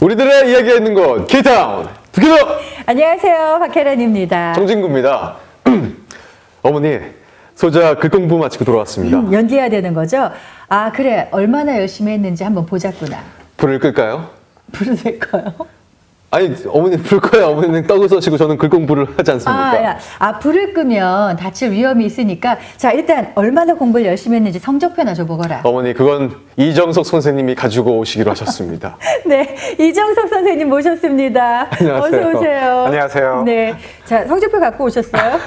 우리들의 이야기가 있는 곳 K타운 두기도. 안녕하세요, 박혜란입니다. 정진구입니다. 어머니, 소자 글 공부 마치고 돌아왔습니다. 연기해야 되는 거죠? 아, 그래, 얼마나 열심히 했는지 한번 보자꾸나. 불을 끌까요? 불을 낼까요? 아니, 어머니 불 거야. 어머니는 떡을 써시고 저는 글 공부를 하지 않습니까? 불을 끄면 다칠 위험이 있으니까. 자, 일단 얼마나 공부를 열심히 했는지 성적표나 줘보거라. 어머니, 그건 이정석 선생님이 가지고 오시기로 하셨습니다. 네, 이정석 선생님 모셨습니다. 안녕하세요. 어서 오세요. 안녕하세요. 네, 자, 성적표 갖고 오셨어요?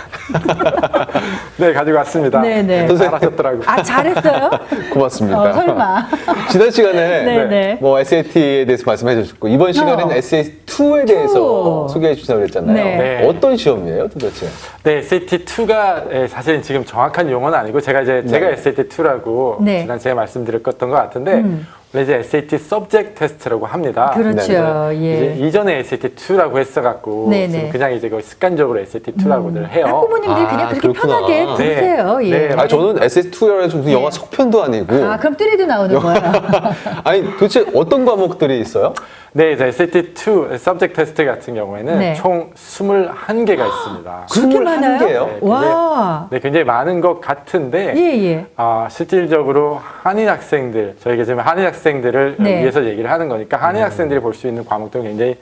네, 가지고 왔습니다. 네네. 잘하셨더라고요. 아, 잘했어요? 고맙습니다. 설마. 지난 시간에 네네. 뭐 SAT에 대해서 말씀해 주셨고, 이번 시간에는 SAT2에 대해서 소개해 주신다고 그랬잖아요. 네. 어떤 시험이에요, 도대체? 네, SAT2가 사실은 지금 정확한 용어는 아니고 제가 SAT2라고 네. 지난 제가 말씀드렸던 것 같은데 원래 이제 SAT Subject Test라고 합니다. 그렇죠. 예. 이제 이전에 SAT2라고 했어갖고 네네. 지금 그냥 이제 거의 습관적으로 SAT2라고들 해요. 학부모님들이 그냥 그렇게 그렇구나. 편하게 부르세요. 네. 예. 네. 아, 저는 SAT2라고 해서 무슨 영화 속편도 아니고. 아, 그럼 3도 나오는 거야. 아니, 도대체 어떤 과목들이 있어요? 네, 이제 SAT2 Subject Test 같은 경우에는 네. 총 21개가 있습니다. 그렇게 많아요? 21개요? 네, 와. 네, 굉장히 많은 것 같은데 예. 실질적으로 한인 학생들, 저희가 지금 한인 학생들을 네. 위해서 얘기를 하는 거니까 한인 학생들이 볼 수 있는 과목도 굉장히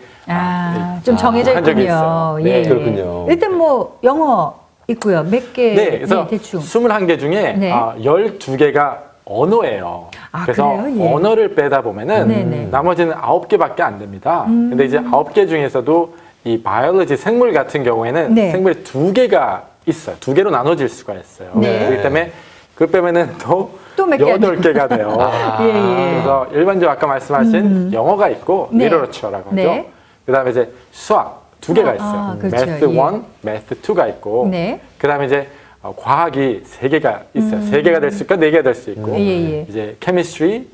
좀 정해져 한적이 있군요. 있어요. 예. 네. 그렇군요. 일단 뭐 영어 있고요. 몇 개? 네, 그래서 대충. 21개 중에 네. 12개가 언어예요. 아, 그래서 그래요? 예. 언어를 빼다 보면은 네네. 나머지는 9개밖에 안 됩니다. 근데 이제 9개 중에서도 이 바이올로지 생물 같은 경우에는 네. 생물이 2개가 있어요. 2개로 나눠질 수가 있어요. 네. 그렇기 때문에 그것 빼면은 또 몇 개? 8개가 돼요. 예. 그래서 일반적으로 아까 말씀하신 영어가 있고 네. 리터러처라고 하죠. 네. 그다음에 이제 수학 2개가 있어요. 아, 그렇죠. 매스 1, 예. 매스 2가 있고 네. 그다음에 이제 과학이 3개가 있어요. 3개가 될 수 있고 4개가 될 수 있고 예. 이제 케미스트리,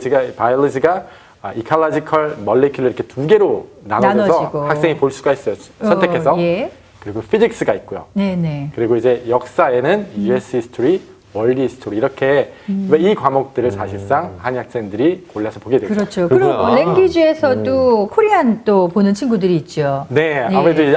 바이올로지가 이칼라지컬, 몰레큘러 이렇게 2개로 나눠져서 나눠지고. 학생이 볼 수가 있어요. 선택해서. 예. 그리고 피직스가 있고요. 네네. 그리고 이제 역사에는 US 히스토리, 월드 히스토리 이렇게 이 과목들을 사실상 한인 학생들이 골라서 보게 되죠. 그렇죠. 그렇구나. 그리고 랭귀지에서도 코리안 또 보는 친구들이 있죠. 네, 아무래도 이제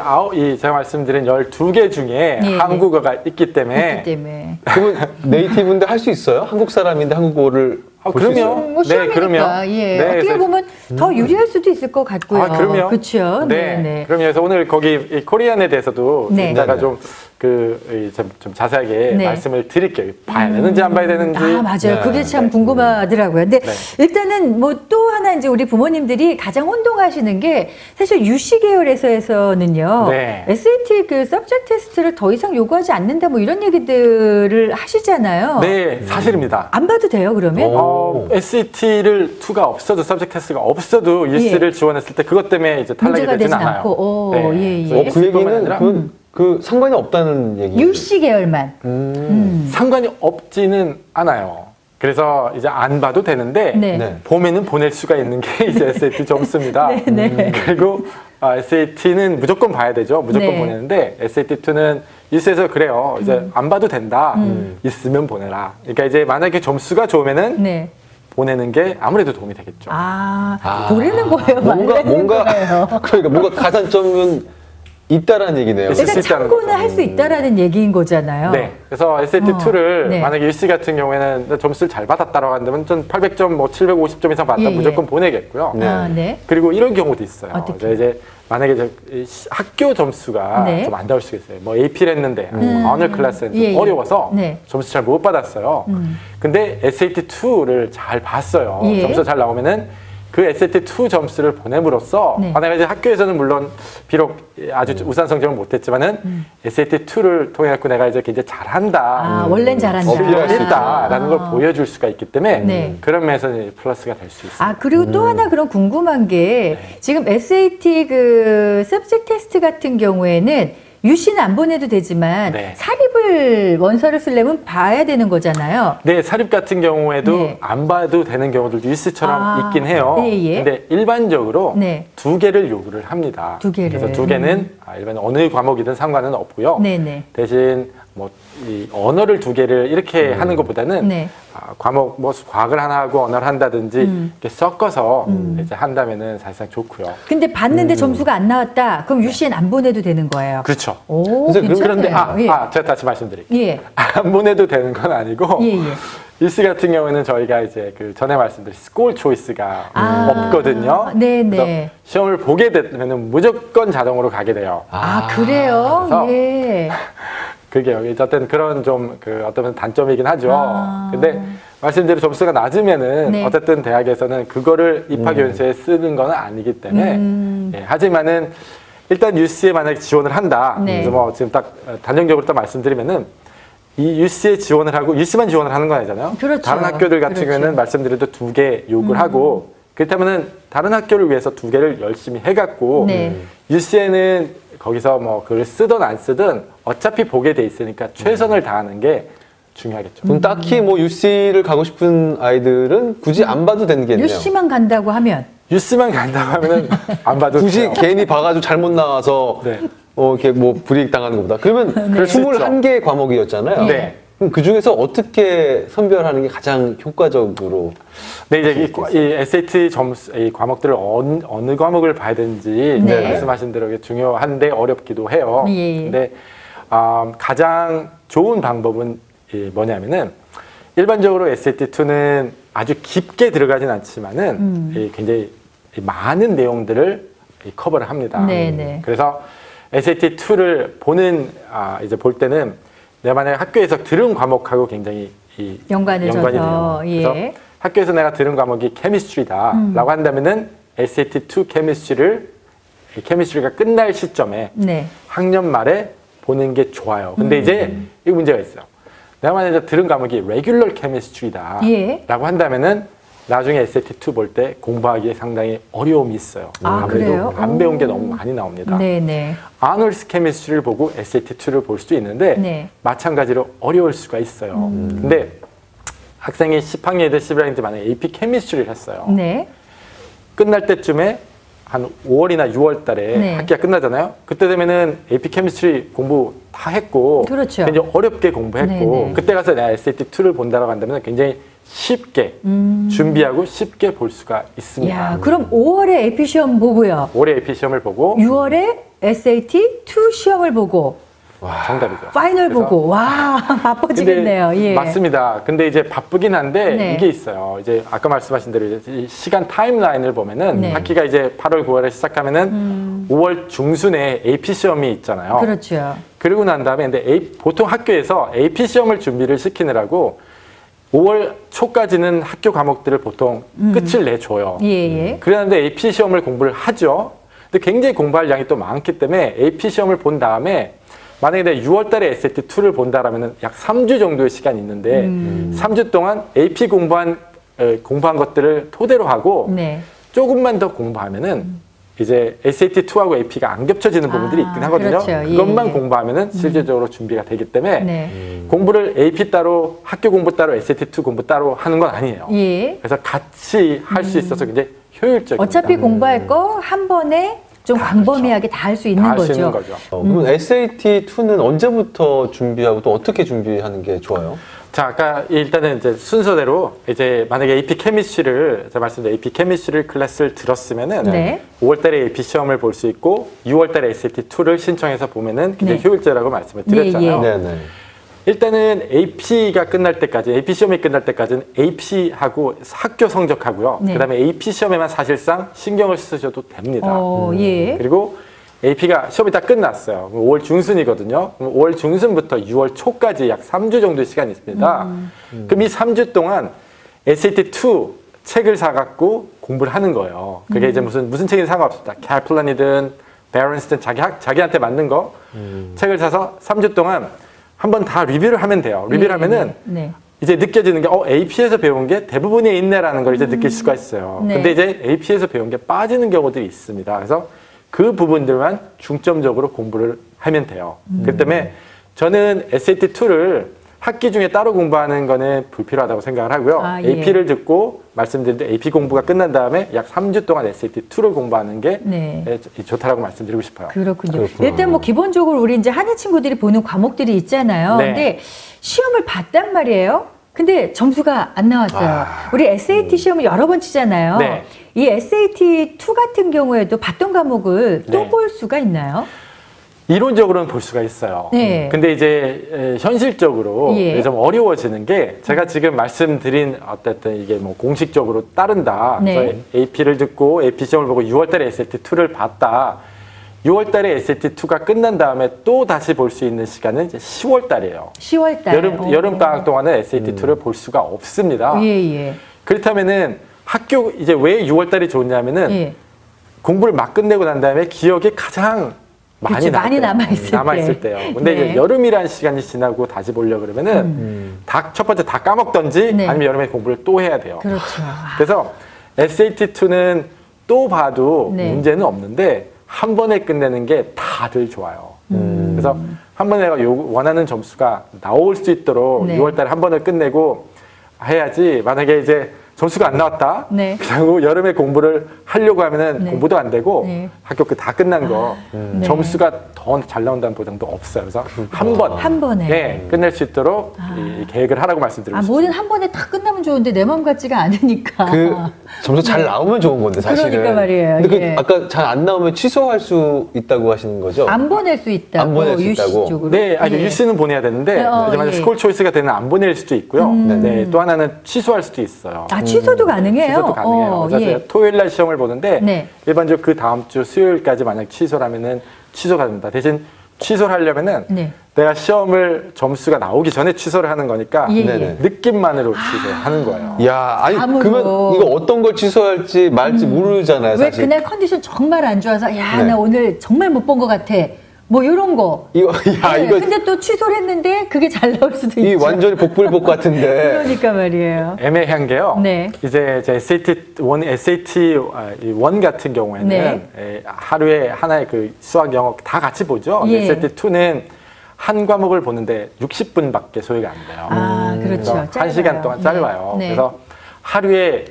제가 말씀드린 12개 중에 예. 한국어가 있기 때문에 있기 때문에. 그러면 네이티브인데 할 수 있어요? 한국 사람인데 한국어를 볼 수 있어요? 그럼요. 뭐 시험이니까. 그러면. 예. 네, 어떻게 그래서- 보면 더 유리할 수도 있을 것 같고요. 그럼요. 그렇죠. 네. 그럼요. 그래서 오늘 거기 이 코리안에 대해서도 네. 이따가 네. 좀 자세하게 네. 말씀을 드릴게요. 봐야 되는지 안 봐야 되는지. 아, 맞아요. 네. 그게 참 궁금하더라고요. 근데 네. 일단은 뭐 또 하나 이제 우리 부모님들이 가장 혼동하시는 게 사실 UC 계열에서는요. 네. SAT 그 서브젝트 테스트를 더 이상 요구하지 않는다 뭐 이런 얘기들을 하시잖아요. 네, 사실입니다. 안 봐도 돼요, 그러면? SAT를 2가 없어도 서브젝트 테스트가 없어도 US를 지원했을 때 그것 때문에 이제 탈락이 문제가 되진 되진 않아요. 않고. 오, 예. 그래서 그 S뿐만 얘기는 아니라 그 상관이 없다는 얘기예요. UC 계열만. 상관이 없지는 않아요. 그래서 이제 안 봐도 되는데 네. 네. 보면은 보낼 수가 있는 게 이제 SAT 점수입니다. 네. 그리고 SAT는 무조건 봐야 되죠. 무조건 네. 보내는데 SAT2는 뉴스에서 그래요. 이제 안 봐도 된다. 있으면 보내라. 그러니까 이제 만약에 점수가 좋으면은 네. 보내는 게 아무래도 도움이 되겠죠. 보내는 거예요, 말리는 거예요. 그러니까 뭔가 가산점은 있다라는 얘기네요. 있을 수 일단 있다는 참고는 거죠. 할 수 있다라는 얘기인 거잖아요. 네. 그래서 SAT2를 네. 만약에 UC 같은 경우에는 점수를 잘 받았다라고 한다면 좀 800점, 뭐 750점 이상 받았다 예, 면 무조건 보내겠고요. 네. 그리고 이런 경우도 있어요. 어떻게? 이제 만약에 학교 점수가 네. 좀 안 나올 수가 있어요. 뭐 AP를 했는데 언어 클래스는 좀 예. 어려워서 네. 점수 잘 못 받았어요. 근데 SAT2를 잘 봤어요. 예. 점수 잘 나오면은 그 SAT2 점수를 보냄으로써 네. 내가 이제 학교에서는 물론 비록 아주 우수한 성적을 못했지만은 SAT2를 통해 갖고 내가 이제 잘한다. 원래는 잘한다. 어필할 수 했다라는 걸 보여줄 수가 있기 때문에 네. 그런 면에서 이제 플러스가 될 수 있습니다. 그리고 또 하나 그런 궁금한 게 지금 SAT 그 서브젝트 테스트 같은 경우에는 UC는 안 보내도 되지만 네. 사립을 원서를 쓰려면 봐야 되는 거잖아요. 네, 사립 같은 경우에도 네. 안 봐도 되는 경우들도 뉴스처럼 있긴 해요. 예. 근데 일반적으로 네. 2개를 요구를 합니다. 2개를. 그래서 2개는 일반 어느 과목이든 상관은 없고요. 네네. 대신 뭐 이 언어를 두 개를 이렇게 하는 것보다는 네. 과목 뭐 과학을 하나 하고 언어를 한다든지 이렇게 섞어서 이제 한다면은 사실상 좋고요. 근데 봤는데 점수가 안 나왔다. 그럼 UCN 안 보내도 되는 거예요. 그렇죠. 오, 그런데 괜찮네요. 제가 다시 말씀드릴게요. 예. 안 보내도 되는 건 아니고 예, 예. UC 같은 경우에는 저희가 이제 그 전에 말씀드린 스콜 초이스가 없거든요. 네네. 그래서 시험을 보게 되면은 무조건 자동으로 가게 돼요. 그래요? 그래서 예. 그게 여기 어떤 그런 좀 그 어떤 단점이긴 하죠. 근데 말씀대로 점수가 낮으면은 네. 어쨌든 대학에서는 그거를 입학연수에 쓰는 건 아니기 때문에 예, 하지만은 일단 UC에 만약에 지원을 한다. 네. 그래서 뭐 지금 딱 단정적으로 딱 말씀드리면은 이 UC에 지원을 하고 UC만 지원을 하는 건 아니잖아요. 그렇죠. 다른 학교들 같은 그렇죠. 경우에는 말씀드려도 2개 요구를 하고 그렇다면은 다른 학교를 위해서 2개를 열심히 해갖고 네. UC에는 거기서 뭐 글을 쓰든 안 쓰든 어차피 보게 돼 있으니까 최선을 다하는 게 중요하겠죠. 그럼 딱히 뭐 UC를 가고 싶은 아이들은 굳이 안 봐도 되겠네요. UC만 간다고 하면 UC만 간다고 하면은 안 봐도 굳이 돼요. 괜히 봐가지고 잘못 나와서 네. 이렇게 뭐 불이익 당하는 것보다. 그러면 그럴 수 있죠. 21개의 과목이었잖아요. 네. 그럼 그 중에서 어떻게 선별하는 게 가장 효과적으로? 네, 이제 이 SAT 점수, 이 과목들을 어느 과목을 봐야 되는지 네. 말씀하신 대로 이게 중요한데 어렵기도 해요. 예. 근데 가장 좋은 방법은 뭐냐면은 일반적으로 SAT2는 아주 깊게 들어가진 않지만은 굉장히 많은 내용들을 커버를 합니다. 네네. 그래서 SAT2를 이제 볼 때는 내가 만약에 학교에서 들은 과목하고 굉장히 연관이 돼요. 져서, 그래서 예. 학교에서 내가 들은 과목이 케미스트리다라고 한다면은 SAT2 케미스트리가 끝날 시점에 네. 학년 말에 보는 게 좋아요. 근데 이제 이 문제가 있어요. 내가 만약에 들은 과목이 레귤러 케미스트리다라고 예. 한다면은 나중에 SAT2 볼 때 공부하기에 상당히 어려움이 있어요. 그래요? 안 배운 게 너무 많이 나옵니다. 네네. 아놀스 케미스트리를 보고 SAT2를 볼 수도 있는데 네. 마찬가지로 어려울 수가 있어요. 근데 학생이 10학년이든 11학년이든 만약에 AP 케미스트리를 했어요. 네. 끝날 때쯤에 한 5월이나 6월 달에 네. 학기가 끝나잖아요. 그때 되면은 AP 케미스트리 공부 다 했고 그렇죠. 굉장히 어렵게 공부했고 네네. 그때 가서 내가 SAT2를 본다라고 한다면 굉장히 쉽게 준비하고 쉽게 볼 수가 있습니다. 야, 그럼 5월에 AP 시험 보고요. 올해 AP 시험을 보고 6월에 SAT 2 시험을 보고 정답이죠. 파이널 그래서 보고 와 바빠지겠네요. 근데 예. 맞습니다. 근데 이제 바쁘긴 한데 네. 이게 있어요. 이제 아까 말씀하신 대로 이제 이 시간 타임라인을 보면은 네. 학기가 이제 8월, 9월에 시작하면은 5월 중순에 AP 시험이 있잖아요. 그렇죠. 그리고 난 다음에 근데 보통 학교에서 AP 시험을 준비를 시키느라고 5월 초까지는 학교 과목들을 보통 끝을 내줘요. 예. 그런데 AP 시험을 공부를 하죠. 근데 굉장히 공부할 양이 또 많기 때문에 AP 시험을 본 다음에 만약에 내가 6월 달에 SAT2를 본다라면 약 3주 정도의 시간이 있는데 3주 동안 AP 공부한 것들을 토대로 하고 네. 조금만 더 공부하면은 이제 SAT2하고 AP가 안 겹쳐지는 부분들이 있긴 하거든요. 그렇죠. 예, 그것만 예. 공부하면은 실질적으로 준비가 되기 때문에 네. 공부를 AP 따로, 학교 공부 따로, SAT2 공부 따로 하는 건 아니에요. 예. 그래서 같이 할 수 있어서 굉장히 효율적입니다. 어차피 공부할 거 한 번에 좀 광범위하게 다 할 수 있는 다 할 수 거죠. 있는 거죠. 그럼 SAT2는 언제부터 준비하고 또 어떻게 준비하는 게 좋아요? 자, 아까 일단은 이제 순서대로 이제 만약에 AP 케미스트리를 제가 말씀드린 AP 케미스트리 클래스를 들었으면은 네. 5월달에 AP 시험을 볼 수 있고 6월달에 SAT2를 신청해서 보면은 굉장히 네. 효율적이라고 말씀을 드렸잖아요. 예. 네네. 일단은 AP가 끝날 때까지, AP 시험이 끝날 때까지는 AP하고 학교 성적하고요. 네. 그다음에 AP 시험에만 사실상 신경을 쓰셔도 됩니다. 예. 그리고 AP가 시험이 다 끝났어요. 5월 중순이거든요. 5월 중순부터 6월 초까지 약 3주 정도의 시간이 있습니다. 그럼 이 3주 동안 SAT2 책을 사갖고 공부를 하는 거예요. 그게 이제 무슨 책이든 상관없습니다. 캐플란이든 베런스든 자기한테 맞는 거 책을 사서 3주 동안 한번 다 리뷰를 하면 돼요. 리뷰를 하면은 네. 이제 느껴지는 게 AP에서 배운 게 대부분이 있네라는 걸 이제 느낄 수가 있어요. 네. 근데 이제 AP에서 배운 게 빠지는 경우들이 있습니다. 그래서 그 부분들만 중점적으로 공부를 하면 돼요. 그렇기 때문에 저는 SAT2를 학기 중에 따로 공부하는 거는 불필요하다고 생각을 하고요. 아, 예. AP를 듣고 말씀드린 대로 AP 공부가 끝난 다음에 약 3주 동안 SAT2를 공부하는 게 네. 좋다라고 말씀드리고 싶어요. 그렇군요. 그렇구나. 일단 뭐 기본적으로 우리 이제 한인 친구들이 보는 과목들이 있잖아요. 네. 근데 시험을 봤단 말이에요. 근데 점수가 안 나왔어요. 우리 SAT 시험을 여러 번 치잖아요. 네. 이 SAT2 같은 경우에도 봤던 과목을 또 네. 볼 수가 있나요? 이론적으로는 볼 수가 있어요. 네. 근데 이제 현실적으로 예. 좀 어려워지는 게 제가 지금 말씀드린 어쨌든 이게 뭐 공식적으로 따른다. 네. 그래서 AP를 듣고 AP 시험을 보고 6월달에 SAT2를 봤다. 6월달에 SAT2가 끝난 다음에 또 다시 볼 수 있는 시간은 이제 10월달이에요. 10월달. 여름 방학 동안은 SAT2를 볼 수가 없습니다. 예. 그렇다면은 학교 이제 왜 6월달이 좋냐면은 예. 공부를 막 끝내고 난 다음에 기억에 가장 그렇죠. 많이 남아있을 때요. 근데 네. 이제 여름이라는 시간이 지나고 다시 보려고 그러면은 첫 번째 다 까먹던지 네. 아니면 여름에 공부를 또 해야 돼요. 그렇죠. 그래서 SAT2는 또 봐도 네. 문제는 없는데 한 번에 끝내는 게 다들 좋아요. 그래서 한 번에 내가 원하는 점수가 나올 수 있도록 네. 6월달에 한 번을 끝내고 해야지. 만약에 이제 점수가 안 나왔다. 네. 그리고 여름에 공부를 하려고 하면은 네. 공부도 안 되고 네. 학교 다 끝난 거 네. 점수가 더 잘 나온다는 보장도 없어요. 그래서 한 번에. 네, 끝낼 수 있도록 이 계획을 하라고 말씀드리고 싶습니다. 뭐든 한 번에 다 끝나면 좋은데 내 마음 같지가 않으니까. 그 점수 잘 나오면 좋은 건데 사실은. 그러니까 말이에요. 근데 예. 그 아까 잘 안 나오면 취소할 수 있다고 하시는 거죠? 안 보낼 수 있다고. 안 보낼 수 유시 있다고? 쪽으로. 네, 아니 예. 유시는 보내야 되는데 이제 만약 예. 스콜 초이스가 되는 안 보낼 수도 있고요. 네, 또 하나는 취소할 수도 있어요. 아, 취소도 가능해요? 취소도 가능해요. 그래서 예. 제가 토요일 날 시험을 보는데 네. 일반적으로 그 다음 주 수요일까지 만약 취소라면은 취소가 됩니다. 대신 취소를 하려면은 네. 내가 시험을 점수가 나오기 전에 취소를 하는 거니까 예, 네네. 느낌만으로 취소하는 거예요. 야, 아니 감으로. 그러면 이거 어떤 걸 취소할지 말지 모르잖아요, 왜 사실. 그날 컨디션 정말 안 좋아서 야, 네. 나 오늘 정말 못 본 것 같아. 뭐 이런 거. 이거 야, 네, 이거 근데 또 취소를 했는데 그게 잘 나올 수도 이 있죠. 완전히 복불복 같은데. 그러니까 말이에요. 애매한 게요. 네. 이제 제 SAT1 같은 경우에는 네. 하루에 하나의 그 수학, 영어 다 같이 보죠. 예. SAT2는 한 과목을 보는데 60분밖에 소요가 안 돼요. 아, 그렇죠. 그래서 짧아요. 1시간 동안 짧아요. 네. 그래서 하루에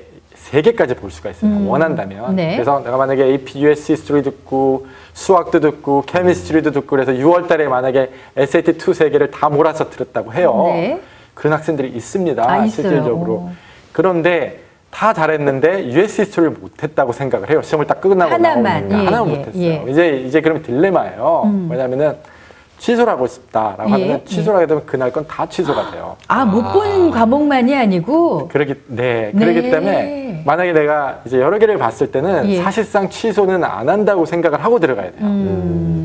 3개까지 볼 수가 있어요. 원한다면. 네. 그래서 내가 만약에 AP, US History 듣고 수학도 듣고 케미스트리도 듣고 그래서 6월 달에 만약에 SAT2 3개를 다 몰아서 들었다고 해요. 네. 그런 학생들이 있습니다. 아, 있어요. 실질적으로. 오. 그런데 다 잘했는데 US History를 못했다고 생각을 해요. 시험을 딱 끝나고 하나만, 나오니까 예, 하나만 예, 못했어요. 예. 이제 그러면 딜레마예요. 왜냐하면은 취소를 하고 싶다라고 예, 하면은 취소를 하게 되면 그날 건 다 취소가 돼요. 아, 못 본 과목만이 아니고. 그러기 네. 때문에 만약에 내가 이제 여러 개를 봤을 때는 예. 사실상 취소는 안 한다고 생각을 하고 들어가야 돼요.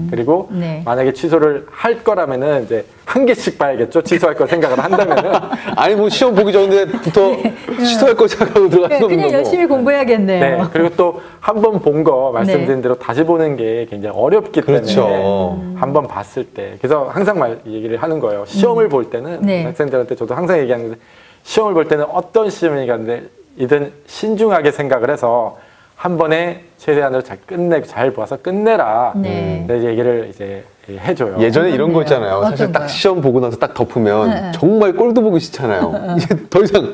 그리고 네. 만약에 취소를 할 거라면은 이제 한 개씩 봐야겠죠. 취소할 걸 생각을 한다면은 아니 뭐 시험 보기 전에부터 취소할 거 생각하고 들어가는 거고. 그냥 열심히 공부해야겠네요. 네. 그리고 또 한 번 본 거 말씀드린 대로 다시 보는 게 굉장히 어렵기 그렇죠. 때문에 한 번 봤을 때 그래서 항상 얘기를 하는 거예요. 시험을 볼 때는 네. 학생들한테 저도 항상 얘기하는 게 시험을 볼 때는 어떤 시험이든 신중하게 생각을 해서 한 번에 최대한으로 잘 끝내고 잘 봐서 끝내라. 네. 네, 얘기를 이제 해줘요. 예전에 이런 거 있잖아요. 어떤 사실 딱 거요? 시험 보고 나서 딱 덮으면 네. 정말 꼴도 보기 싫잖아요. 이제 더 이상.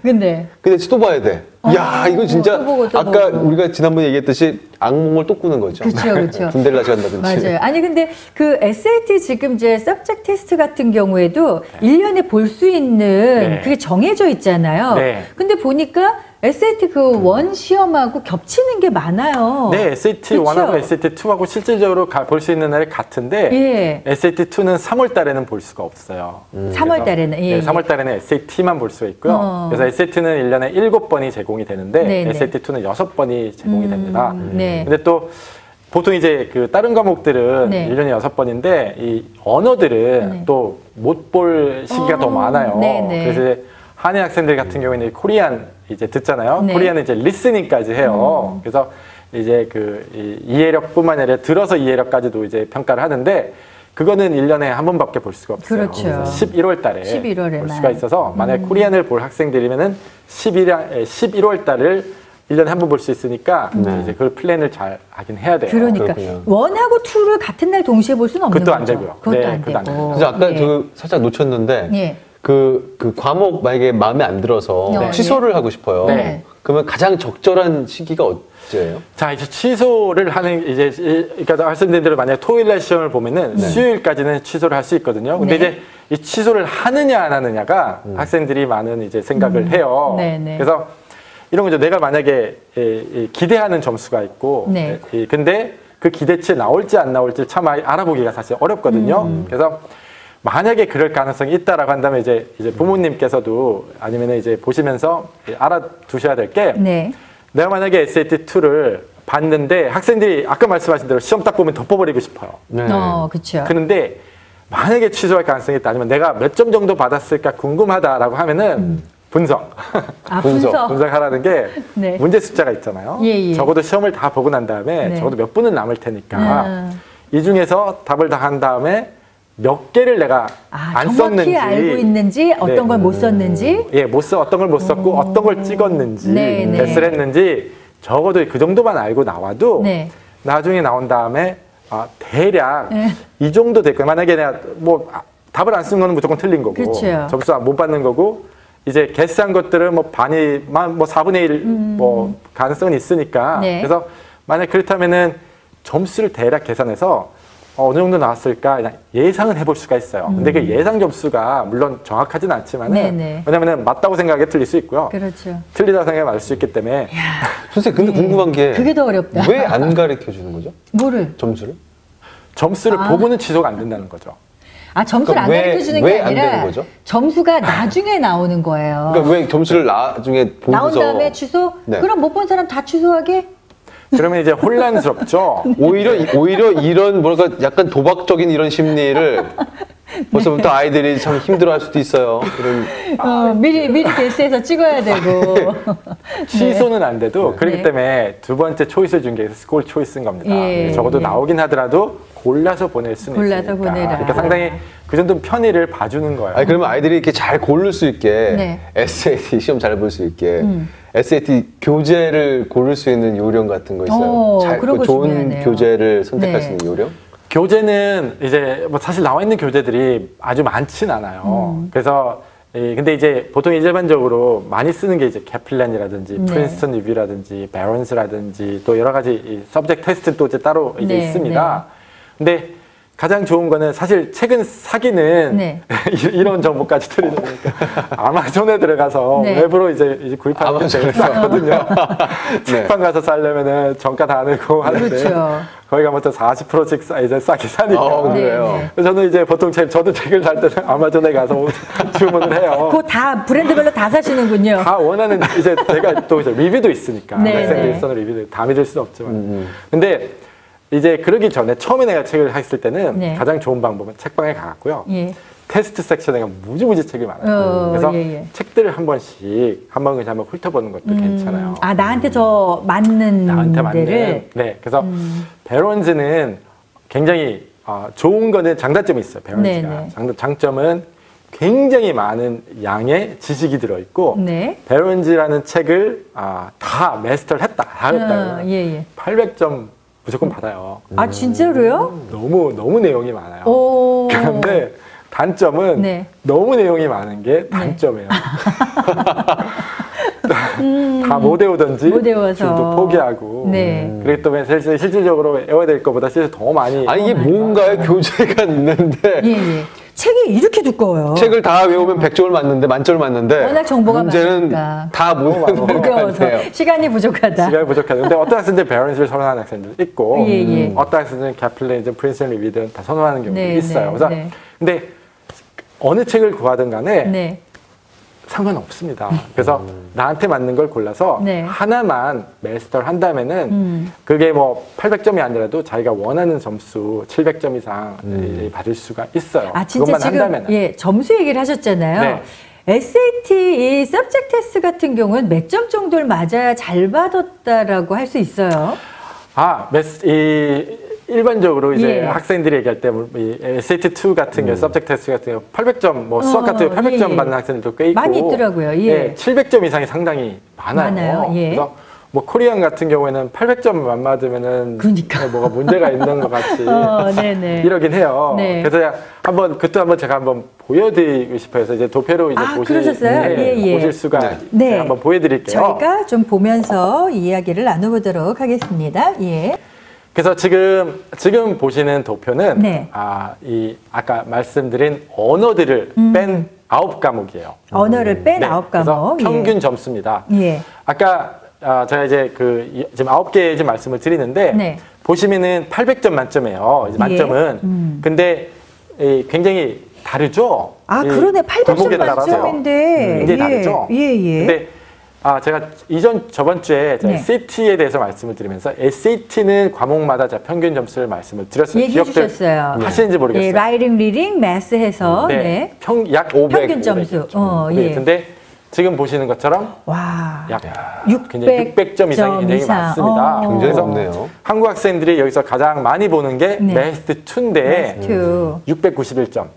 근데. 근데 또 봐야 돼. 야, 이거 진짜 또 보고, 또 아까 보고. 우리가 지난번에 얘기했듯이 악몽을 또 꾸는 거죠. 그렇죠. 군대를 다시 간다든지. 맞아요. 아니 근데 그 SAT 지금 이제 서브젝트 테스트 같은 경우에도 1년에 볼 수 있는 네. 그게 정해져 있잖아요. 네. 근데 보니까 SAT 그 원 시험하고 겹치는 게 많아요. 네, SAT1하고 그쵸? SAT2하고 실질적으로 볼 수 있는 날이 같은데 예. SAT2는 3월 달에는 볼 수가 없어요. 3월 달에는 예. 네, 3월 달에는 SAT만 볼 수가 있고요. 그래서 SAT는 1년에 7번이 제공이 되는데 네네. SAT2는 6번이 제공이 됩니다. 네. 근데 또 보통 이제 그 다른 과목들은 네. 1년에 6번인데 이 언어들은 네. 또 못 볼 시기가 더 많아요. 네네. 그래서 이제 한해 학생들 같은 경우에는 코리안 이제 듣잖아요. 네. 코리안은 이제 리스닝까지 해요. 그래서 이제 그 이해력뿐만 아니라 들어서 이해력까지도 이제 평가를 하는데 그거는 1년에 한 번밖에 볼 수가 없어요. 그렇죠. 그래서 11월 달에 11월에만. 볼 수가 있어서 만약에 코리안을 볼 학생들이면은 11월 달을 1년에 한 번 볼 수 있으니까 이제 그걸 플랜을 잘 하긴 해야 돼요. 그러니까 그렇군요. 원하고 투를 같은 날 동시에 볼 수는 없는 그것도 안 거죠. 되고요. 그것도 네, 안 그것도 안 되고. 되고. 그래서 아까 예. 저 살짝 놓쳤는데 예. 그 과목 만약에 마음에 안 들어서 네. 취소를 하고 싶어요. 네. 그러면 가장 적절한 시기가 언제예요? 자, 이제 취소를 하는, 그러니까 말씀드린 대로 만약에 토요일 날 시험을 보면은 수요일까지는 취소를 할 수 있거든요. 근데 네. 이제 이 취소를 하느냐 안 하느냐가 학생들이 많은 이제 생각을 해요. 네네. 그래서 이런 거죠. 내가 만약에 기대하는 점수가 있고, 네. 근데 그 기대치에 나올지 안 나올지 참 알아보기가 사실 어렵거든요. 그래서 만약에 그럴 가능성이 있다라고 한다면 이제 부모님께서도 아니면 이제 보시면서 알아두셔야 될 게 네. 내가 만약에 SAT2를 봤는데 학생들이 아까 말씀하신 대로 시험 딱 보면 덮어버리고 싶어요. 네. 그렇죠. 그런데 만약에 취소할 가능성이 있다 아니면 내가 몇 점 정도 받았을까 궁금하다라고 하면은 분석. 아, 분석. 분석하라는 게 네. 문제 숫자가 있잖아요. 예, 예. 적어도 시험을 다 보고 난 다음에 네. 적어도 몇 분은 남을 테니까 이 중에서 답을 다 한 다음에 몇 개를 내가 안 정확히 썼는지 알고 있는지 어떤 걸 못 썼는지 어떤 걸 못 썼고 어떤 걸 찍었는지 네, 네. 패스를 했는지 적어도 그 정도만 알고 나와도 네. 나중에 나온 다음에 대략 네. 이 정도 될 거야. 만약에 내가 답을 안 쓴 거는 무조건 틀린 거고 그렇죠. 점수 못 받는 거고 이제 게스한 것들은 반이만 4분의 1 가능성은 있으니까 네. 그래서 만약 그렇다면은 점수를 대략 계산해서 어느 정도 나왔을까 그냥 예상은 해볼 수가 있어요. 근데 그 예상 점수가 물론 정확하지는 않지만은 네네. 왜냐면은 맞다고 생각해 틀릴 수 있고요. 그렇죠. 틀리다고 생각해 맞을 수 있기 때문에 선생님 근데 궁금한 게 그게 더 어렵다. 왜 안 가르쳐 주는 거죠? 뭐를? 점수를? 점수를 보고는 취소가 안 된다는 거죠. 점수를 그러니까 안 가르쳐 주는 게 왜안 되는 아니라 거죠? 점수가 나중에 나오는 거예요. 그러니까 왜 점수를 나중에 보고서 나온 다음에 취소? 네. 그럼 못 본 사람 다 취소하게? 그러면 이제 혼란스럽죠. 오히려 이런 뭐랄까 약간 도박적인 이런 심리를 벌써부터 아이들이 참 힘들어할 수도 있어요. 이런 미리 게스트해서 찍어야 되고. 취소는 안 돼도 그렇기 네. 때문에 두 번째 초이스를 준 게 스콜 초이스인 겁니다. 예, 적어도 예. 나오긴 하더라도 골라서 보낼 수는 골라서 있으니까. 보내라. 그러니까 상당히 그 정도 편의를 봐주는 거예요. 아니 그러면 아이들이 이렇게 잘 고를 수 있게 네. SAT 시험 잘 볼 수 있게 SAT 교재를 고를 수 있는 요령 같은 거 있어요? 그런 거 좋은 중요하네요. 교재를 선택할 네. 수 있는 요령? 교재는 이제 사실 나와 있는 교재들이 아주 많진 않아요. 그래서 근데 이제 보통 일반적으로 많이 쓰는 게 이제 개플랜이라든지 네. 프린스턴 리뷰라든지 베런스라든지 또 여러 가지 이 서브젝트 테스트 또 이제 따로 이제 네, 있습니다. 근데 가장 좋은 거는 사실 책은 사기는 네. 이런 정보까지 드리는 거니까 아마존에 들어가서 네. 웹으로 이제 구입하는 게 제일 싸거든요. 네. 책방 가서 사려면은 정가 다 내고 하는데 그렇죠. 거기 가면 또 40%씩 이제 싸게 사니까. 그래요. 네. 그래서 저는 이제 보통 저도 책을 살 때는 아마존에 가서 주문을 해요. 그거 다 브랜드별로 다 사시는군요. 다 원하는 이제 제가 또 이제 리뷰도 있으니까 네, 학생들이 네. 쓰는 리뷰도 다 믿을 수는 없지만 근데 이제 그러기 전에 처음에 내가 책을 했을 때는 네. 가장 좋은 방법은 책방에 가갖고요. 예. 테스트 섹션에 무지무지 책이 많아요. 그래서 예. 책들을 한 번씩 한번 훑어보는 것도 괜찮아요. 나한테 더 맞는 나한테 맞는. 데를. 네, 그래서 베런즈는 굉장히 좋은 거는 장단점이 있어요. 베런즈가 네네. 장점은 굉장히 많은 양의 지식이 들어있고 네. 베런즈라는 책을 다 마스터를 했다, 다 했다. 예. 800점 무조건 받아요. 진짜로요? 너무 내용이 많아요. 오. 그런데 단점은 네. 너무 내용이 많은 게 단점이에요. 다 못 외우던지 못 외워서. 줄도 포기하고 네. 그렇기 때문에 실질적으로 외워야 될 것보다 실제 더 많이 아니 이게 뭔가요? 교재가 있는데 예. 책이 이렇게 두꺼워요. 책을 다 외우면 100점을 맞는데 만점을 맞는데 워낙 정보가 문제는 많으니까. 다 모르는 것 무거워서 같아요. 시간이 부족하다. 시간이 부족하죠. 근데 어떤 학생들 베런스를 선호하는 학생들도 있고 예. 어떤 학생들은 캐플린이든 프린스턴 리뷰든 다 선호하는 경우도 네, 있어요. 네, 그래서 네. 근데 어느 책을 구하든 간에 네. 상관없습니다. 그래서 나한테 맞는 걸 골라서 네. 하나만 마스터를 한다면은 그게 800점이 아니라도 자기가 원하는 점수 700점 이상 받을 수가 있어요. 진짜 그것만 지금 한다면은. 점수 얘기를 하셨잖아요. 네. SAT 이 서브젝트 테스트 같은 경우는 몇 점 정도를 맞아야 잘 받았다라고 할 수 있어요? 일반적으로 이제 예. 학생들이 얘기할 때 SAT2 같은 경우, 서브젝트 테스트 같은 경우 800점, 수학 같은 경우 800점 예. 받는 학생들도 꽤 있고 많이 있더라고요. 예. 700점 이상이 상당히 많아요. 예. 그래서 뭐 코리안 같은 경우에는 800점 안 맞으면은 그러니까. 뭐가 문제가 있는 것 같이 네네. 이러긴 해요. 네. 그래서 그것도 한번 제가 한번 보여드리고 싶어서 이제 도표로 이제 그러셨어요? 예. 보실 수가 네. 제가 한번 보여드릴게요. 저희가 좀 보면서 이야기를 나눠보도록 하겠습니다. 예. 그래서 지금 보시는 도표는 네. 아까 말씀드린 언어들을 뺀 9과목이에요. 언어를 뺀 네. 9과목. 그래서 평균 점수입니다. 예. 아까 제가 이제 지금 9개 지금 말씀을 드리는데 네. 보시면은 800점 만점이에요. 이제 만점은. 근데 굉장히 다르죠. 그러네. 800점 따라서. 만점인데. 굉장히 다르죠. 예. 근데 제가 저번 주에 네. SAT에 대해서 말씀을 드리면서 SAT는 과목마다 제가 평균 점수를 말씀을 드렸어요. 얘기해 주셨어요. 하시는지 모르겠어요. 예, 라이팅, 리딩, 매스 해서. 네. 약 500. 평균 점수. 예. 근데 지금 보시는 것처럼 와. 약 600점 이상이 굉장히 많습니다. 굉장히 높네요. 한국 학생들이 여기서 가장 많이 보는 게 네. 매스트 2인데 매스트. 691점.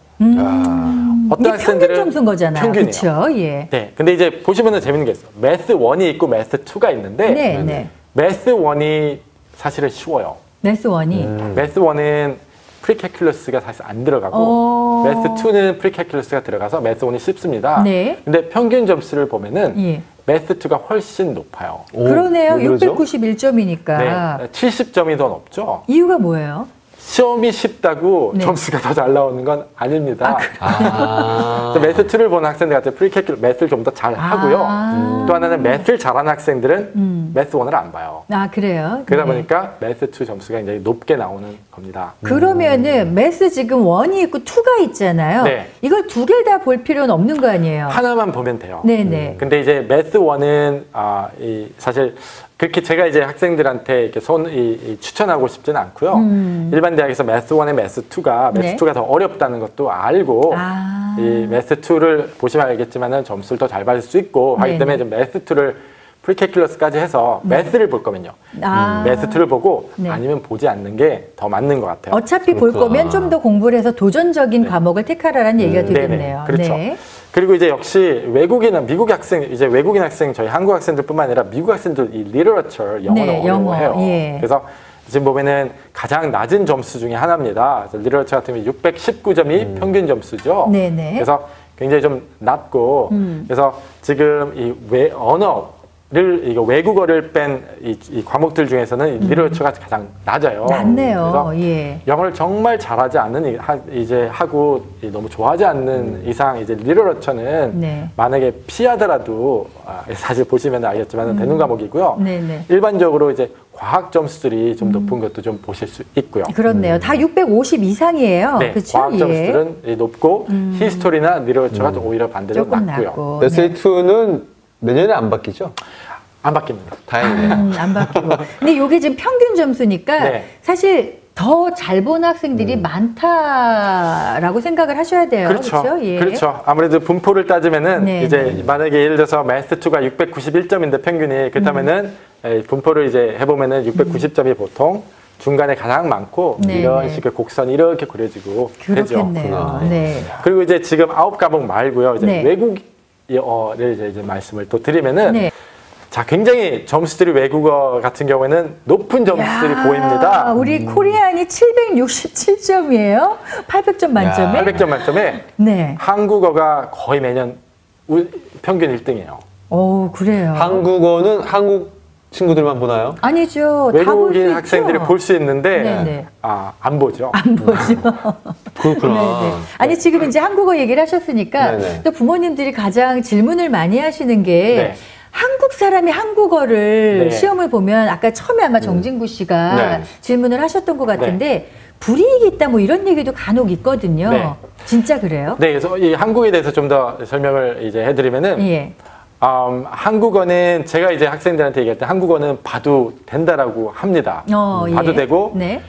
이게 평균 점수인 거잖아요. 평균이에요. 그렇죠. 예. 네. 근데 이제 보시면은 재밌는 게 있어요. 매스 1이 있고 매스 2가 있는데 네. 매스 1이 사실은 쉬워요. 매스 1이. 매스 1은 프리캘큘러스가 사실 안 들어가고 매스 2는 프리캘큘러스가 들어가서 매스 1이 쉽습니다. 네. 근데 평균 점수를 보면은 예. 매스 2가 훨씬 높아요. 그러네요. 왜 그러죠? 691점이니까. 네. 70점이 더 높죠. 이유가 뭐예요? 시험이 쉽다고 네. 점수가 더 잘 나오는 건 아닙니다. 매스 2를 보는 학생들 같은 프리캘큘 매스를 좀 더 잘 하고요. 또 하나는 매스를 잘하는 학생들은 매스 1을 안 봐요. 그래요? 그러다 네. 보니까 매스 2 점수가 굉장히 높게 나오는 겁니다. 그러면은 매스 지금 1이 있고 2가 있잖아요. 네. 이걸 두 개를 다 볼 필요는 없는 거 아니에요? 하나만 보면 돼요. 네네. 근데 이제 매스 1은 사실 그렇게 제가 이제 학생들한테 이렇게 추천하고 싶지는 않고요. 일반 대학에서 매스 1에 매스 2가 매스 네. 2가 더 어렵다는 것도 알고 이 매스 2를 보시면 알겠지만은 점수를 더 잘 받을 수 있고 하기 때문에 좀 매스 2를 프리캘큘러스까지 해서 매스를 볼 거면요. 매스 2를 보고 네. 아니면 보지 않는 게 더 맞는 것 같아요. 어차피 볼 거면 좀 더 공부를 해서 도전적인 과목을 택하라는 얘기가 되겠네요. 그렇죠. 네. 그리고 이제 역시 외국인 학생, 저희 한국 학생들뿐만 아니라 미국 학생들 이 리터처 영어를 어려워해요. 예. 그래서 지금 보면은 가장 낮은 점수 중에 하나입니다. 리터처 같은 경우 619점이 평균 점수죠. 네네. 그래서 굉장히 좀 낮고 그래서 지금 이 외국어를 뺀 이 과목들 중에서는 리터처가 가장 낮아요. 낮네요. 그래서 예. 영어를 정말 잘하지 않는 이제 하고 너무 좋아하지 않는 이상 이제 리터처는 네. 만약에 피하더라도 사실 보시면 알겠지만 되는 과목이고요. 네네. 일반적으로 이제 과학 점수들이 좀 높은 것도 좀 보실 수 있고요. 그렇네요. 다 650 이상이에요. 네, 그렇죠? 과학 점수들은 높고 히스토리나 리터처가 좀 오히려 반대로 조금 낮고요. 낮고. SAT2는 내년에 안 바뀌죠? 안 바뀝니다. 다행이네요. 안 바뀌고. 근데 이게 지금 평균 점수니까 네. 사실 더 잘 본 학생들이 많다라고 생각을 하셔야 돼요. 그렇죠. 그렇죠? 예. 그렇죠. 아무래도 분포를 따지면은 네. 이제 만약에 예를 들어서 매스 2가 691점인데 평균이 그렇다면은 분포를 이제 해보면은 690점이 보통 중간에 가장 많고 네, 이런 네. 식의 곡선이 이렇게 그려지고 되죠. 그렇겠네요. 네. 그리고 이제 지금 9과목 말고요. 이제 네. 외국어를 이제 말씀을 또 드리면은 네. 자, 굉장히 점수들이 외국어 같은 경우에는 높은 점수들이 보입니다. 우리 코리안이 767점이에요. 800점 만점에. 800점 만점에 네. 한국어가 거의 매년 평균 1등이에요. 오, 그래요. 한국어는 한국 친구들만 보나요? 아니죠. 외국인 학생들이 볼 수 있는데 네네. 안 보죠. 안 보죠. 그렇구나. 네네. 아니 지금 이제 한국어 얘기를 하셨으니까 네네. 또 부모님들이 가장 질문을 많이 하시는 게 네. 한국 사람이 한국어를 네. 시험을 보면 아까 처음에 아마 정진구 씨가 네. 질문을 하셨던 것 같은데 불이익이 있다 뭐 이런 얘기도 간혹 있거든요. 네. 진짜 그래요? 네, 그래서 이 한국에 대해서 좀 더 설명을 이제 해드리면은 예. 한국어는 제가 이제 학생들한테 얘기할 때 한국어는 봐도 된다라고 합니다. 봐도 예. 되고 네.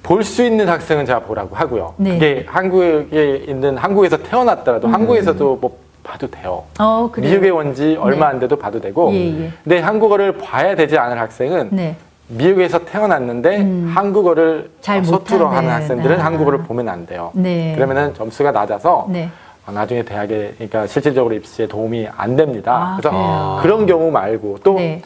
볼 수 있는 학생은 제가 보라고 하고요. 네. 그게 한국에서 태어났더라도 한국에서도 뭐 봐도 돼요. 그래요? 미국에 온 지 얼마 안 돼도 봐도 되고 예. 근데 한국어를 봐야 되지 않을 학생은 네. 미국에서 태어났는데 한국어를 잘 서투러 못하는. 하는 학생들은 한국어를 보면 안 돼요. 네. 그러면은 점수가 낮아서 네. 나중에 대학에 그러니까 실질적으로 입시에 도움이 안 됩니다. 그래서 그래요? 그런 경우 말고 또 네.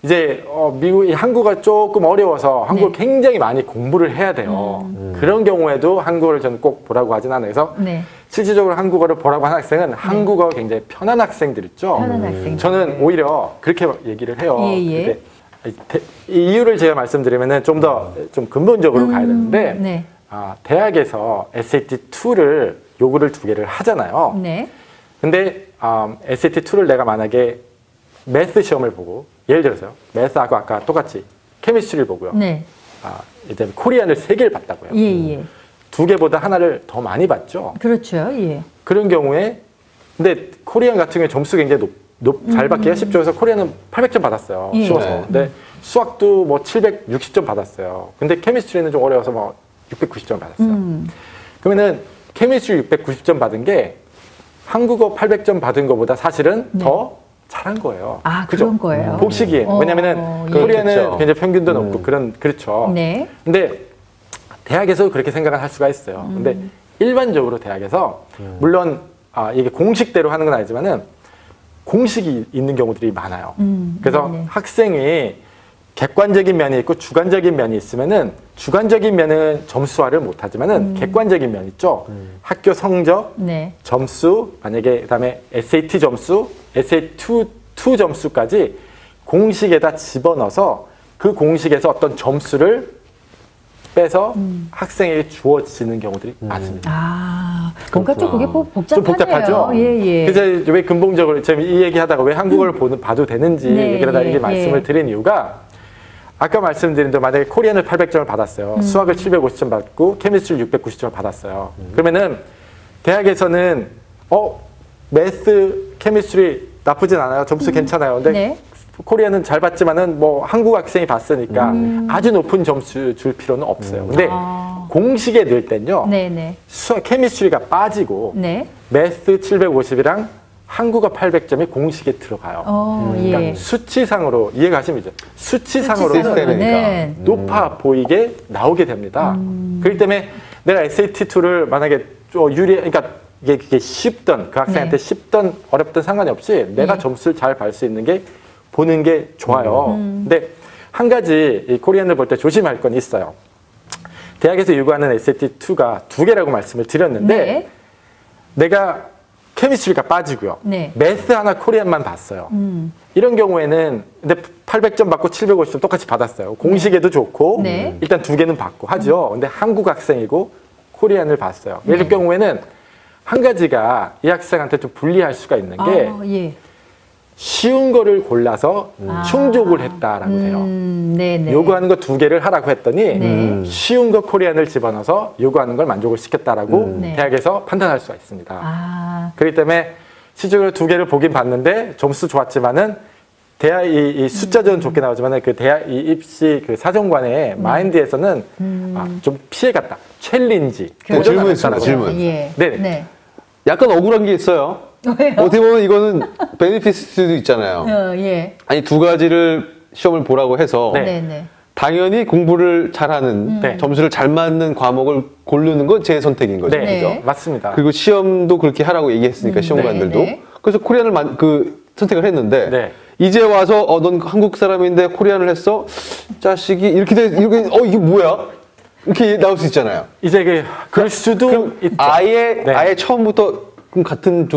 이제 미국 한국어가 조금 어려워서 한국을 네. 굉장히 많이 공부를 해야 돼요. 그런 경우에도 한국어를 저는 꼭 보라고 하진 않아요. 그래서 네. 실질적으로 한국어를 보라고 하는 학생은 한국어가 굉장히 편한 학생들 있죠. 편한 학생들. 저는 오히려 그렇게 얘기를 해요. 예. 근데 이 이유를 제가 말씀드리면은 좀 더 좀 근본적으로 가야 되는데 네. 대학에서 SAT2를 요구를 2개를 하잖아요. 네. 근데 SAT2를 내가 만약에 매스 시험을 보고 예를 들어서요. 매스하고 아까 똑같이 케미스트리를 보고요. 네. 이제 코리안을 3개를 봤다고요. 예. 2개보다 하나를 더 많이 봤죠. 그렇죠. 예. 그런 경우에 근데 코리안 같은 경우에 점수 굉장히 잘 받기가 쉽죠. 그래서 코리안은 800점 받았어요. 예. 쉬워서. 네. 근데 수학도 뭐 760점 받았어요. 근데 케미스트리는 좀 어려워서 뭐 690점 받았어요. 그러면은 케미스트리 690점 받은 게 한국어 800점 받은 것보다 사실은 네. 더 잘한 거예요. 그죠? 그런 거예요. 복식이. 왜냐면은 예. 코리안은 그렇겠죠. 굉장히 평균도 높고 그렇죠. 네. 근데 대학에서 그렇게 생각을 할 수가 있어요. 근데 일반적으로 대학에서 물론 이게 공식대로 하는 건 아니지만은 공식이 있는 경우들이 많아요. 그래서 네네. 학생이 객관적인 면이 있고 주관적인 면이 있으면은 주관적인 면은 점수화를 못하지만은 객관적인 면 있죠. 학교 성적, 네. 점수, 만약에 그다음에 SAT 점수, SAT2 점수까지 공식에다 집어넣어서 그 공식에서 어떤 점수를 빼서 학생에게 주어지는 경우들이 많습니다. 뭔가 좀 그게 복잡하네요. 좀 복잡하죠? 예. 그래서 왜 근본적으로 지금 이 얘기 하다가 왜 한국어를 봐도 되는지 네, 얘기를 하다 예, 이게 말씀을 드린 이유가 아까 말씀드린 대로 만약에 코리안을 800점을 받았어요. 수학을 750점 받고 케미스트리를 690점을 받았어요. 그러면은 대학에서는 매스, 케미스트리 나쁘진 않아요. 점수 괜찮아요. 근데 네. 코리안은 잘 봤지만은 뭐 한국 학생이 봤으니까 아주 높은 점수 줄 필요는 없어요. 근데 공식에 넣을 땐요. 네네. 수학, 케미스트리가 빠지고 네. 매스 750이랑 한국어 800점이 공식에 들어가요. 그러니까 예. 수치상으로 이해가시면 수치상으로 시스템이니까. 높아 보이게 나오게 됩니다. 그렇기 때문에 내가 SAT2를 만약에 그러니까 이게 쉽던 그 학생한테 네. 쉽던 어렵던 상관이 없이 내가 점수를 잘 볼 수 있는 게 보는 게 좋아요. 근데 한 가지 이 코리안을 볼 때 조심할 건 있어요. 대학에서 요구하는 SAT2가 2개라고 말씀을 드렸는데 네. 내가 케미스트리가 빠지고요. 네. 매스 하나 코리안만 봤어요. 이런 경우에는 근데 800점 받고 750점 똑같이 받았어요. 공식에도 좋고 네. 일단 2개는 받고 하죠. 근데 한국 학생이고 코리안을 봤어요. 이럴 경우에는 한 가지가 이 학생한테 좀 불리할 수가 있는 게 예. 쉬운 거를 골라서 충족을 했다라고 해요. 네네. 요구하는 거 2개를 하라고 했더니 네. 쉬운 거 코리안을 집어넣어서 요구하는 걸 만족을 시켰다라고 네. 대학에서 판단할 수가 있습니다. 그렇기 때문에 실제로 2개를 보긴 봤는데 점수 좋았지만은 대학 이 숫자전 좋게 나오지만은 그 대학 이 입시 그 사정관의 마인드에서는 좀 피해갔다. 챌린지. 질문 있습니다. 질문. 예. 네네. 네. 약간 억울한 게 있어요. 왜요? 어떻게 보면 이거는 베네피스도 있잖아요. 예. 아니 두 가지를 시험을 보라고 해서 네. 네네. 당연히 공부를 잘하는 네. 점수를 잘 맞는 과목을 고르는 건 제 선택인 거죠. 네, 그죠? 맞습니다. 그리고 시험도 그렇게 하라고 얘기했으니까 시험관들도 네, 네. 그래서 코리안을 선택을 했는데 네. 이제 와서 넌 한국 사람인데 코리안을 했어 자식이 이렇게 이게 뭐야 이렇게 나올 수 있잖아요. 이제 그럴 수도 있죠. 아예 처음부터 그럼 같은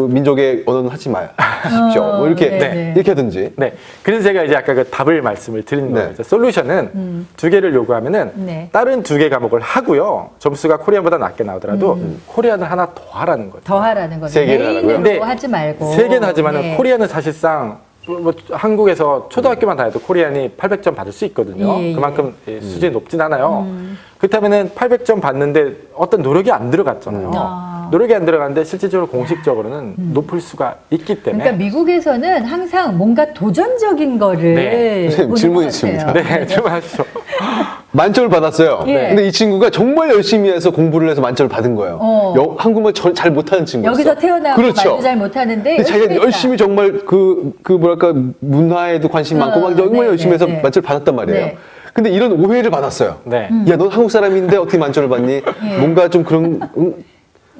민족의 언어는 하지 마십시오. 뭐 이렇게 네. 이렇게 하든지. 네. 그래서 제가 이제 아까 그 답을 말씀을 드린 거예요. 네. 솔루션은 2개를 요구하면은 네. 다른 2개 과목을 하고요. 점수가 코리안보다 낮게 나오더라도 코리안을 하나 더 하라는 거죠. 더 하라는 거죠. 세 개를 하라고요? 근데 하지 말고. 3개는 하지만은 네. 코리안은 사실상 뭐 한국에서 초등학교만 다녀도 코리안이 800점 받을 수 있거든요. 예. 그만큼 수준이 높진 않아요. 그렇다면은 800점 받는데 어떤 노력이 안 들어갔잖아요. 노력이 안 들어갔는데 실질적으로 공식적으로는 높을 수가 있기 때문에. 그러니까 미국에서는 항상 뭔가 도전적인 거를 네. 선생님, 보는 질문 것 있습니다. 같아요. 네, 질문하시죠. 만점을 받았어요. 예. 근데 이 친구가 정말 열심히 해서 공부를 해서 만점을 받은 거예요. 한국말 잘 못하는 친구였어. 여기서 태어나고 그렇죠. 말도 잘 못하는데 근데 자기가 열심히 정말 그 뭐랄까 문화에도 관심 많고 막 정말 네, 열심히 해서 네. 만점을 받았단 말이에요. 네. 근데 이런 오해를 받았어요. 네. 야, 넌 한국 사람인데 어떻게 만점을 받니? 뭔가 좀 그런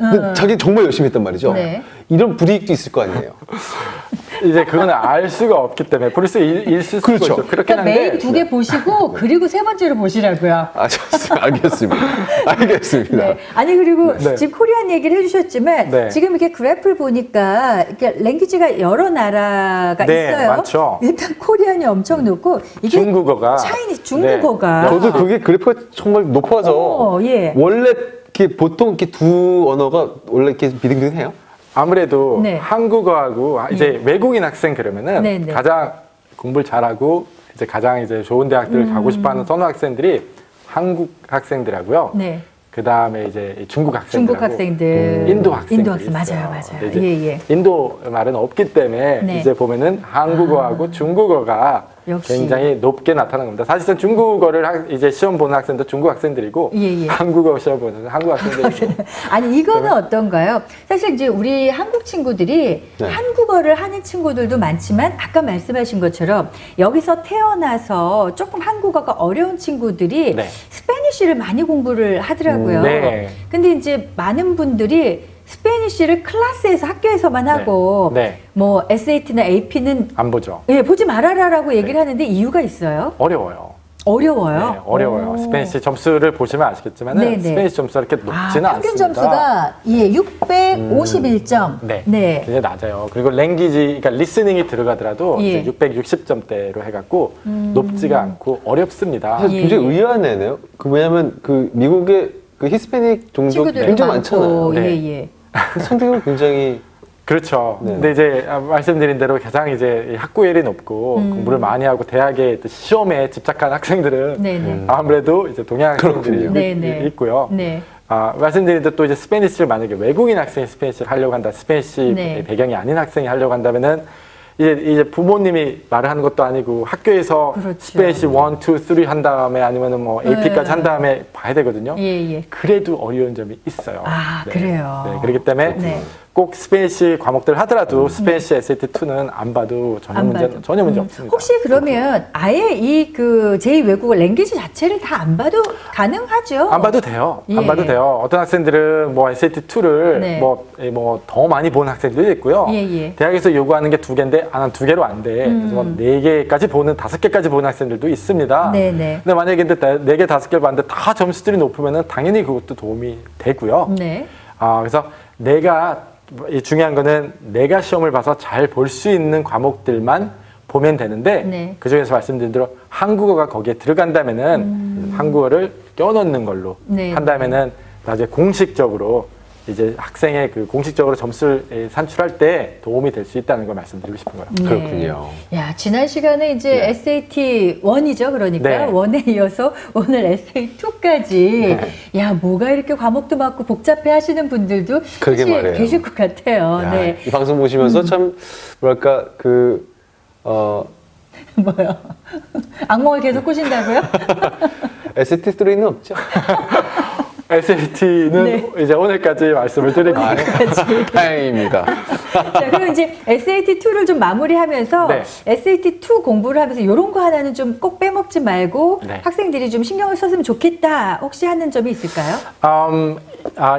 근데 자기 정말 열심히 했단 말이죠. 네. 이런 불이익도 있을 거 아니에요. 이제 그거는 알 수가 없기 때문에 볼 수 있을 수가 그렇죠. 있죠. 그렇긴 그러니까 한데 메인 2개 보시고 그리고 세 번째로 보시라고요. 아, 좋습니다. 알겠습니다. 알겠습니다. 네. 아니 그리고 네. 지금 코리안 얘기를 해주셨지만 네. 지금 이렇게 그래프를 보니까 이렇게 랭귀지가 여러 나라가 네, 있어요. 많죠. 일단 코리안이 엄청 높고 이게 중국어가 차이니즈 중국어가 네. 저도 그게 그래프가 정말 높아서 예. 원래 이렇게 보통 이렇게 두 언어가 원래 이렇게 비등비등해요? 아무래도 네. 한국어하고 이제 외국인 학생 그러면은 네, 네. 가장 공부를 잘하고 이제 가장 이제 좋은 대학들을 가고 싶어하는 선호 학생들이 한국 학생들하고요. 네. 그 다음에 이제 중국 학생들, 중국 학생들, 인도 학생들, 인도 학생 맞아요. 예. 인도 말은 없기 때문에 네. 이제 보면은 한국어하고 중국어가 역시. 굉장히 높게 나타나는 겁니다. 사실상 중국어를 이제 시험 보는 학생도 중국 학생들이고 예. 한국어 시험 보는 한국 학생들이고 아니 이거는 어떤가요? 사실 이제 우리 한국 친구들이 네. 한국어를 하는 친구들도 많지만 아까 말씀하신 것처럼 여기서 태어나서 조금 한국어가 어려운 친구들이 네. 스페니쉬를 많이 공부를 하더라고요. 네. 근데 이제 많은 분들이 스페니쉬를 클래스에서 학교에서만 하고 네. 뭐 SAT나 AP는 안 보죠. 예, 보지 말아라라고 얘기를 하는데 이유가 있어요? 어려워요. 어려워요? 네, 어려워요. 오. 스페니쉬 점수를 보시면 아시겠지만 네네. 스페니쉬 점수가 이렇게 높지는 평균 않습니다. 점수가 예, 651점. 네, 네. 굉장히 낮아요. 그리고 랭귀지, 그러니까 리스닝이 들어가더라도 예. 이제 660점대로 해갖고 높지가 않고 어렵습니다. 사실 예. 굉장히 의아한 애네요. 그 왜냐면 그 미국의 그 히스패닉 종족 친구들도 굉장히 많고. 많잖아요. 네. 예. 그 성격은 굉장히 그렇죠. 네. 근데 이제 말씀드린 대로 가장 이제 학구열이 높고 공부를 많이 하고 대학의 시험에 집착한 학생들은 네네. 아무래도 이제 동양 학생들이 그렇군요. 네네. 있고요. 네. 말씀드린 대로 또 이제 스페니쉬를 만약에 외국인 학생이 스페니쉬를 하려고 한다, 스페니쉬 네. 배경이 아닌 학생이 하려고 한다면은 이제 부모님이 말을 하는 것도 아니고 학교에서 그렇죠. 스페니쉬 1, 2, 3 한 다음에 아니면은 뭐 AP까지 한 다음에 봐야 되거든요. 예. 그래도 어려운 점이 있어요. 아, 그래요. 네, 그렇기 때문에 네. 꼭 스페니쉬 과목들 하더라도 스페니쉬 SAT2는 안 봐도 전혀 문제 없습니다. 혹시 그러면 아예 이 그 제2외국어 랭귀지 자체를 다 안 봐도 가능하죠? 안 봐도 돼요. 예. 안 봐도 돼요. 어떤 학생들은 뭐 SAT2를 네. 뭐 더 많이 본 학생들도 있고요. 예. 대학에서 요구하는 게 2개인데 한 2개로 안 돼. 그래서 4개까지 보는 5개까지 보는 학생들도 있습니다. 네네. 근데 만약에 4개, 5개를 봤는데 다 점수들이 높으면은 당연히 그것도 도움이 되고요. 네. 그래서 중요한 거는 내가 시험을 봐서 잘 볼 수 있는 과목들만 보면 되는데 네. 그중에서 말씀드린 대로 한국어가 거기에 들어간다면은 한국어를 껴넣는 걸로 네. 한다면은 나중에 공식적으로 이제 학생의 그 공식적으로 점수를 산출할 때 도움이 될 수 있다는 걸 말씀드리고 싶은 거예요. 네. 그렇군요. 야, 지난 시간에 이제 네. SAT 1이죠. 그러니까 네. 1에 이어서 오늘 SAT 2까지 야, 뭐가 이렇게 과목도 많고 복잡해 하시는 분들도 그러게 사실 말이에요. 계실 것 같아요. 야, 네. 이 방송 보시면서 참 뭐랄까 뭐요? 악몽을 계속 꾸신다고요? SAT3는 없죠. SAT는 네. 이제 오늘까지 말씀을 드릴게요. 다행입니다. 자, 그럼 이제 SAT2를 좀 마무리하면서 네. SAT2 공부를 하면서 이런 거 하나는 좀 꼭 빼먹지 말고 네. 학생들이 좀 신경을 썼으면 좋겠다. 혹시 하는 점이 있을까요?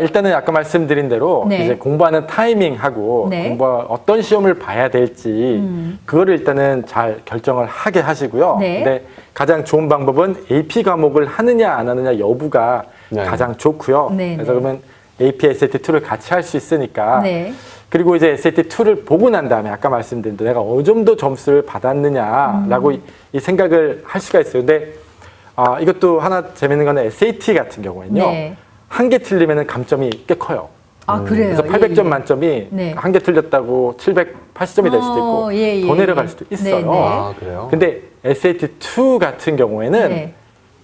일단은 아까 말씀드린 대로 네. 이제 공부하는 타이밍하고 네. 어떤 시험을 봐야 될지 그거를 일단은 잘 결정을 하게 하시고요. 네. 근데 가장 좋은 방법은 AP 과목을 하느냐 안 하느냐 여부가 네. 가장 좋고요. 네, 그래서 네. 그러면 AP, SAT2를 같이 할 수 있으니까 네. 그리고 이제 SAT2를 보고 난 다음에 아까 말씀드린 대로 내가 어느 정도 점수를 받았느냐라고 이 생각을 할 수가 있어요. 근데 이것도 하나 재밌는 거는 SAT 같은 경우에는요. 네. 한 개 틀리면 감점이 꽤 커요. 아, 그래요. 그래서 800점 예. 만점이 네. 한 개 틀렸다고 780점이 될 수도 있고 예. 더 내려갈 수도 있어요. 네, 네. 아, 그래요? 근데 SAT2 같은 경우에는 네.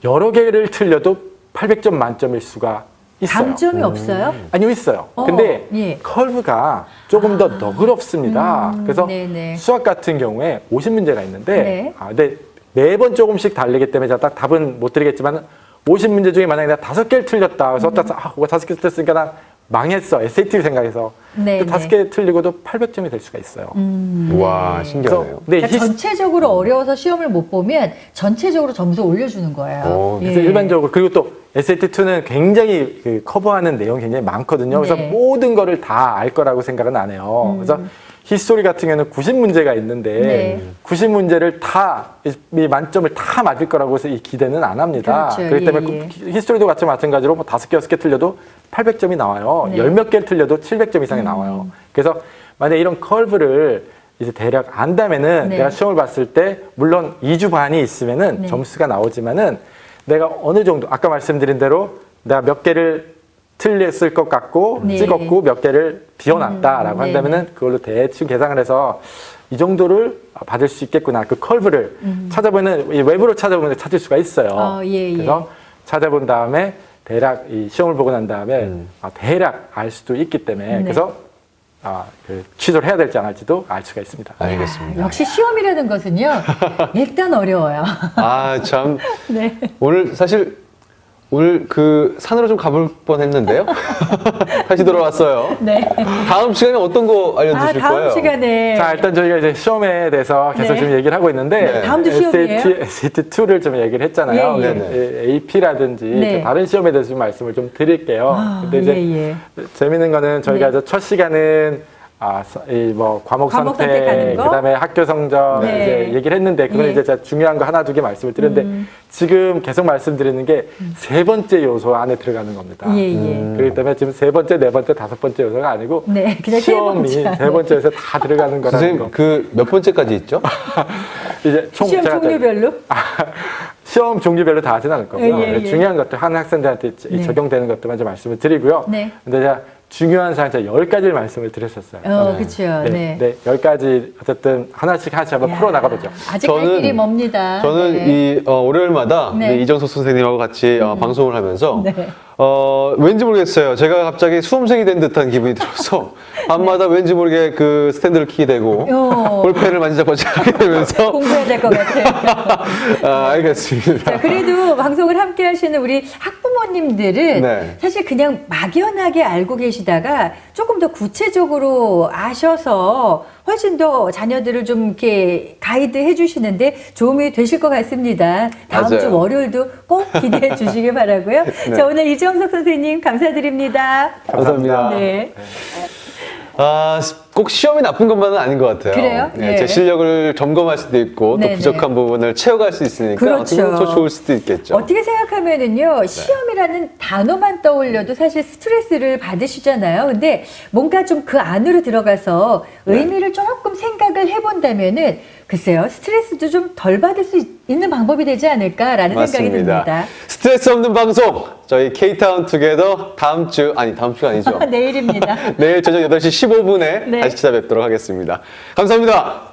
여러 개를 틀려도 800점 만점일 수가 있어요. 감점이 없어요? 아니요, 있어요. 근데 예. 컬브가 조금 더 너그럽습니다. 그래서 네네. 수학 같은 경우에 50문제가 있는데, 네. 근데 매번 조금씩 다르기 때문에 제가 딱 답은 못 드리겠지만 50문제 중에 만약에 내가 5개를 틀렸다. 그래서 딱 5개 틀렸으니까 나 망했어. SAT 생각해서. 네, 5개 틀리고도 800점이 될 수가 있어요. 와, 신기하네요. 네, 그러니까 전체적으로 어려워서 시험을 못 보면 전체적으로 점수 올려주는 거예요. 그래서 일반적으로 그리고 또 SAT2는 굉장히 그 커버하는 내용이 굉장히 많거든요. 그래서 네. 모든 거를 다 알 거라고 생각은 안 해요. 그래서 히스토리 같은 경우는 90문제가 있는데 네. 90문제를 다, 이 만점을 다 맞을 거라고 해서 이 기대는 안 합니다. 그렇죠. 그렇기 때문에 예, 히스토리도 마찬가지로 뭐 5개, 6개 틀려도 800점이 나와요. 네. 10몇 개 틀려도 700점 이상이 나와요. 그래서 만약에 이런 컬브를 이제 대략 안다면은 네. 내가 시험을 봤을 때 물론 2주 반이 있으면은 네. 점수가 나오지만은 내가 어느 정도 아까 말씀드린 대로 내가 몇 개를 틀렸을 것 같고 네. 찍었고 몇 개를 비워놨다라고 네네. 한다면은 그걸로 대충 계산을 해서 이 정도를 받을 수 있겠구나. 그 컬브를 찾아보면 이 외부로 찾아보면 찾을 수가 있어요. 예. 그래서 찾아본 다음에 대략 이 시험을 보고 난 다음에 대략 알 수도 있기 때문에 네. 그래서 그 취소를 해야 될지 안 할지도 알 수가 있습니다. 알겠습니다. 역시 시험이라는 것은요, 일단 어려워요. 아, 참. 네. 오늘 그 산으로 좀 가볼 뻔 했는데요. 다시 돌아왔어요. 네. 다음 시간에 어떤 거 알려주실 다음 거예요? 시간에. 자, 일단 저희가 이제 시험에 대해서 계속 네. 지금 얘기를 하고 있는데 네. 다음도 시험이에요? SAT2를 좀 얘기를 했잖아요. 예, 예. 근데 AP라든지 네. 다른 시험에 대해서 좀 말씀을 좀 드릴게요. 근데 이제 재밌는 거는 저희가 네. 이제 첫 시간은 뭐 과목 과목 선택, 선택하는 거? 그다음에 학교 성적 네. 이제 얘기를 했는데 그건 예. 이제 제가 중요한 거 하나 두 개 말씀을 드렸는데 지금 계속 말씀드리는 게 세 번째 요소 안에 들어가는 겁니다. 예. 그렇기 때문에 지금 세 번째, 네 번째, 다섯 번째 요소가 아니고 네, 그냥 세 시험이 번째. 세 번째에서 다 들어가는 거라는 선생님, 거. 그 몇 번째까지 있죠? 이제 총 시험 제가 종류별로? 시험 종류별로 다 하진 않을 거고요. 예. 중요한 것들 한 학생들한테 네. 적용되는 것들만 좀 말씀을 드리고요. 네. 근데 제가 중요한 사항 제가 10가지를 말씀을 드렸었어요. 그렇죠. 네. 네. 10가지 어쨌든 하나씩 한번 풀어 나가 보죠. 아직 갈 길이 멉니다. 저는 네. 월요일마다 네. 이정석 선생님하고 같이 방송을 하면서 네. 왠지 모르겠어요. 제가 갑자기 수험생이 된 듯한 기분이 들어서 밤마다 왠지 모르게 그 스탠드를 키게 되고 볼펜을 만지작만지작 하게 되면서 공부해야 될 것 같아요. 알겠습니다. 자, 그래도 방송을 함께 하시는 우리 학부모님들은 네. 사실 그냥 막연하게 알고 계시다가 조금 더 구체적으로 아셔서 훨씬 더 자녀들을 좀 이렇게 가이드 해 주시는데 도움이 되실 것 같습니다. 다음 맞아요. 주 월요일도 꼭 기대해 주시기 바라고요. 네. 자, 오늘 이정석 선생님 감사드립니다. 감사합니다. 네. 꼭 시험이 나쁜 것만은 아닌 것 같아요. 그래요? 네, 예. 제 실력을 점검할 수도 있고 또 네네. 부족한 부분을 채워갈 수 있으니까 그렇죠. 어떻게 보면 더 좋을 수도 있겠죠. 어떻게 생각하면은요, 시험이라는 단어만 떠올려도 사실 스트레스를 받으시잖아요. 근데 뭔가 좀 그 안으로 들어가서 의미를 조금 생각을 해본다면은 글쎄요, 스트레스도 좀 덜 받을 수 있는 방법이 되지 않을까라는 생각이 듭니다. 스트레스 없는 방송 저희 K-타운 투게더 다음 주가 아니죠. 내일입니다. 내일 저녁 8시 15분에 네. 다시 찾아뵙도록 하겠습니다. 감사합니다.